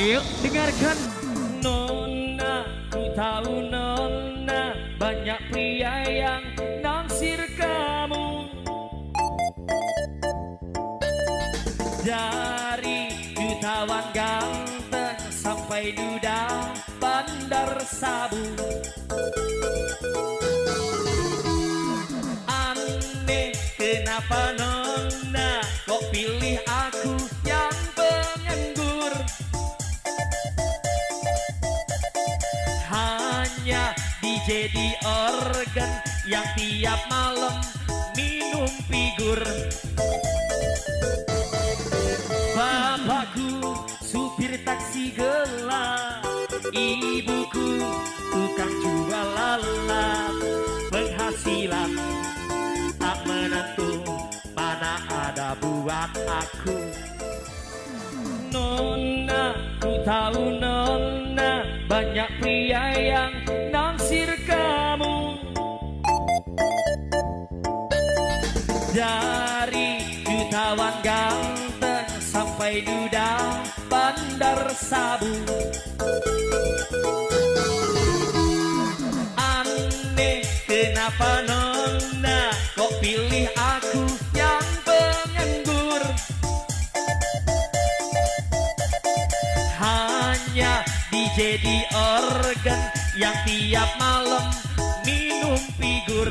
Yuk dengarkan. Nona, ku tahu Nona, banyak pria yang naksir kamu. Dari jutawan ganteng sampai duda bandar sabu. Aneh kenapa Nona kok pilih aku yang penganggur. Hanya DJ di organ yang tiap malam minum figur. Bapakku supir taksi gelap, ibuku tukang jual lalap. Penghasilan tak menentu, mana ada buat aku. Nona, ku tahu Nona, banyak pria yang naksir kamu. Dari jutawan ganteng sampai duda bandar sabu. Aneh kenapa Nona kok pilih aku yang penganggur. Hanya DJ di organ yang tiap malam minum figur.